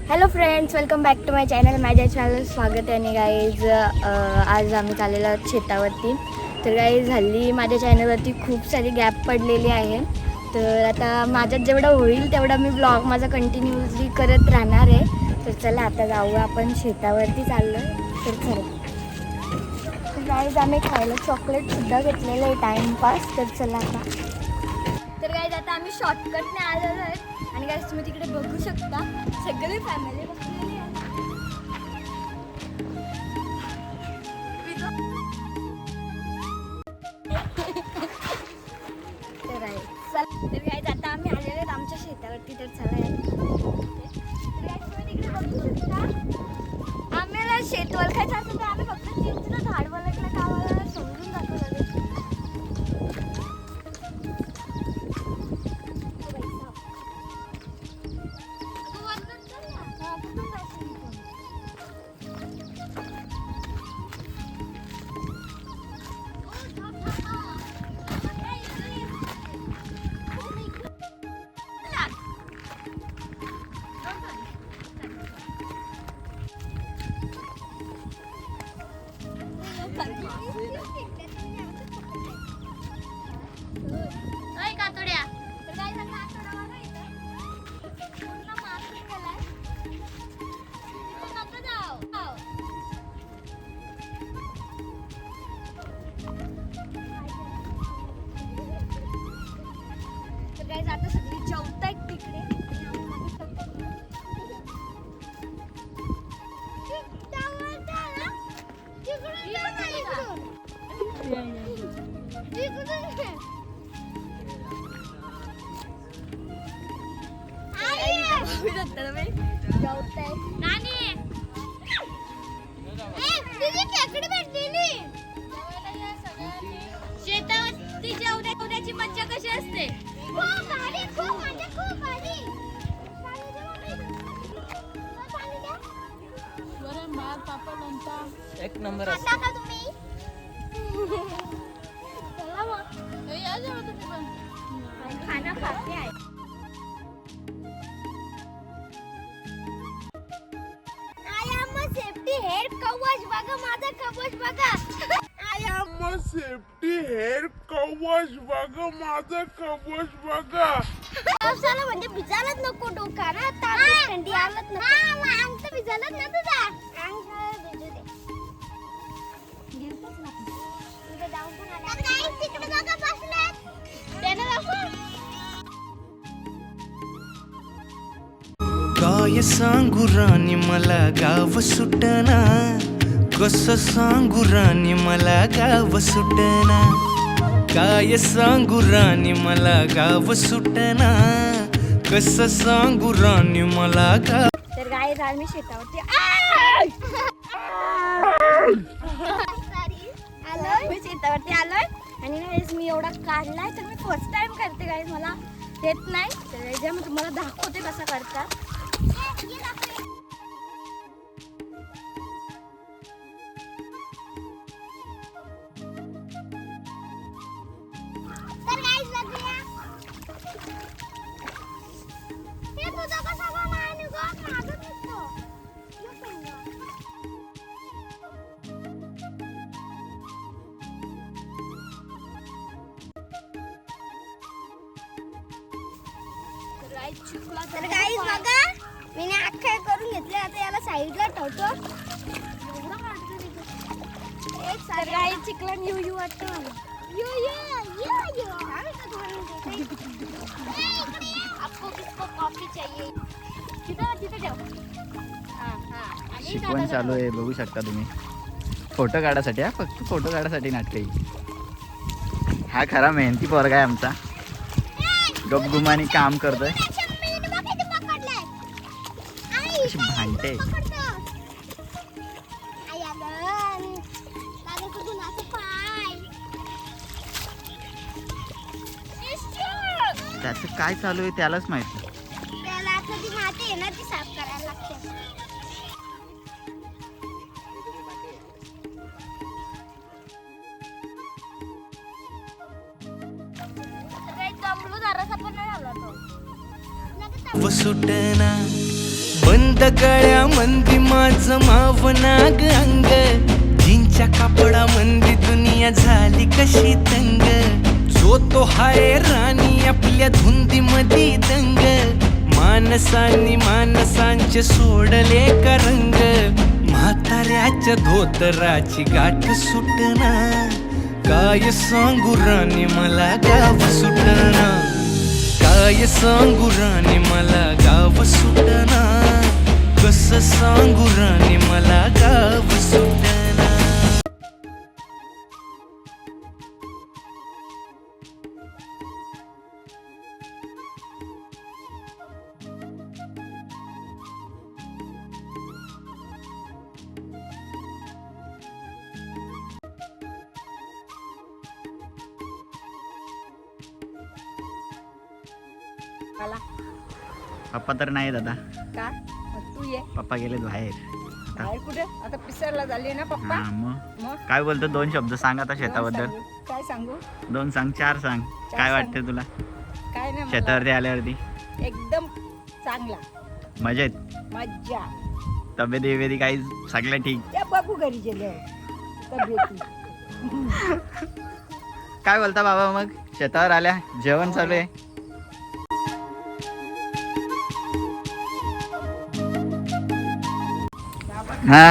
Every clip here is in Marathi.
Hello friends, welcome back to my channel. माझ्या चॅनल स्वागत आहे. आणि गाईज आज आम्ही चाललेलो आहोत शेतावरती. तर गाईज हल्ली माझ्या चॅनलवरती खूप सारी गॅप पडलेली आहे. तर आता माझ्यात जेवढं होईल तेवढा मी ब्लॉग माझा कंटिन्यूअसली करत राहणार आहे. तर चला आता जाऊया, आपण शेतावरती चाललो आहे. तर चला गाईज, आम्ही खायला चॉकलेटसुद्धा घेतलेलं आहे टाईमपास. तर चला आता. तर गाईज आता आम्ही शॉर्टकटने आलेलो आहे. आणि गाईज तुम्ही तिकडे बघू शकता सगळी फॅमिली बसलेली आहे. तर गाईज आता आम्ही आलेलो आहेत आमच्या शेतावरती. तर चला तुम्ही तिकडे बघू शकता. आम्हाला शेत ओळखायचं असं तर आम्ही फक्त चिंचचं झाड ओळखलं का आम्हाला समजून जातो लगेच. आता सगळी जेवतायत तिकडे. शेतावरती जेवण्याची मज्जा कशी असते? एक नंबर खाना खाते आहे. सेफ्टी हेअर कवच बघा, माझा कवच बघा. सेफ्टी हेअर कवच बघा, माझं कवच बघा. पावसाला म्हणजे भिजायलाच नको डोका ना, ताप थंडी आलत नको. अंग तर भिजायलाच ना तुझा. अंग भिजू दे. तिकडे जाऊन पण आला. काय तिकडे बघा बसलेत. त्याने दाखव. काय सांगू राणी मला गाव सुटना, कसं सांगू राणी मला गाव सुटना. काय सांगू राणी मला गाव सुटना, कसं सांगू राणी मला गाव. तर गाईज आम्ही शेतावरती मी शेतावरती आलोय. आणि गाईज मी एवढा काढलाय. तर मी फर्स्ट टाइम करते गाईज, मला येत नाही. तर मी तुम्हाला दाखवते कसं करतात. तर गाईज बघा, मी अख्खा करून घेतले. आता याला साईडला ठेवतो. तर गाईज चिकलन यू यू वाटतं मला. You you you you. आपको किसको कॉफी चाहिए? तिथं ठेव. शिकवण चालू आहे, बघू शकता तुम्ही. फोटो काढायसाठी, हा फक्त फोटो काढायसाठी नाटक आहे. हा खरा मेहनती पोरगा आहे आमचा, गपगुमानी काम करतोय. भांडते त्याचं काय चालू आहे त्यालाच माहिती. त्याला आता ती माती आहे ना, ती साफ करायला लागते. जमलो जरासा पण नाही झाला तो. सुटना बंद गळ्या मंदी माझं मावनाग अंग, जीनच्या कापडा मंदी दुनिया झाली कशी तंग, जो तो हाय राणी आपल्या धुंदी मधी दंग, माणसांनी माणसांचे सोडले का रंग, म्हाताऱ्याच्या धोतराची गाठ सुटना, काय सांगू राणी मला गाव सुटना, काय सांगू राणी मला गाव सुटना, कसं सांगू राणी मला गाव सुटना. आला पप्पा तर नाही दादा, का मग तू ये पप्पा गेलेत बाहेर. बाहेर कुठे आता पिसरला झाली ना पप्पा. हा मग मग काय बोलतो, 2 शब्द सांग आता शेताबद्दल. काय सांगू 2 सांग, 4 सांग. चार काय सांग. वाटतं तुला काय नाही शेतावरती आल्यावरती? मला एकदम चांगला मजेत? मज्जा. तब्येत बिब्येती काही सगळं ठीक? त्या बघू घरी गेले तब्येती. काय बोलता बाबा, मग शेतावर आल्या, जेवण चालू आहे? हा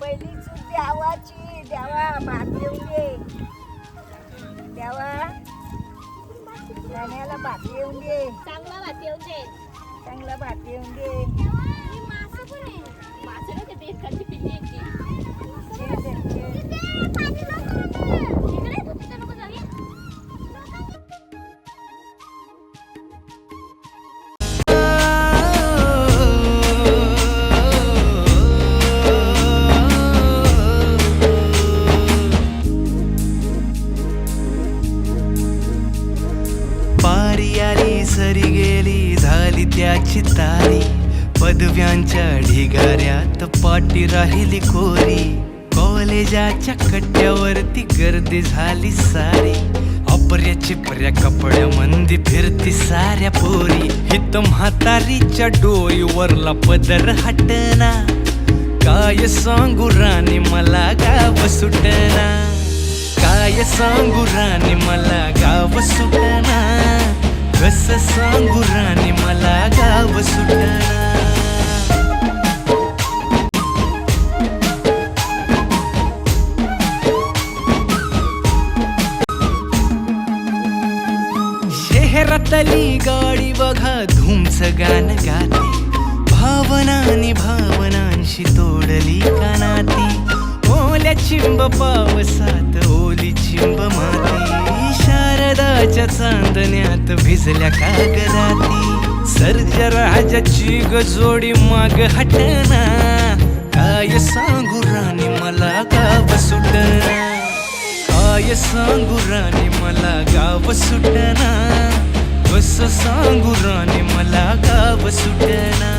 पहिली चूक देवाची. देवा भात येऊन दे. देवा गाण्याला भात येऊन दे. चांगला भात येऊन दे. चांगला भात येऊन दे. मासं पण आहे. मासं नाही का ते एखादी पिल्ली आहे ती. इकडे तू तिथे नको जाऊया. सरी गेली झाली त्याची तारी, पदव्यांच्या ढिगाऱ्यात पाटी राहिली कोरी, कॉलेजाच्या कट्ट्यावरती गर्दी झाली सारी, अपऱ्या चिपऱ्या कपड्या मंदी फिरती साऱ्या पोरी, हित म्हातारीच्या डोईवरला पदर हटना, काय सांगू राणी मला गाव सुटना, काय सांगू राणी मला गाव सुटना, कसं सांगू राणी मला गाव सुटना. शहरातली गाडी बघा धूमचं गाणं गाते, भावनांनी भावनांशी तोडली कानाती, ओल्या चिंब पावसात ओली चिंब माती, शारदाच्या चांदण्यात भिजल्या कागदाती, सर्जराजाची गजोडी माग हटना, काय सांगू राणी मला गाव सुटना, काय सांगू राणी मला गाव सुटना, कसं सांगू राणे मला गाव सुटना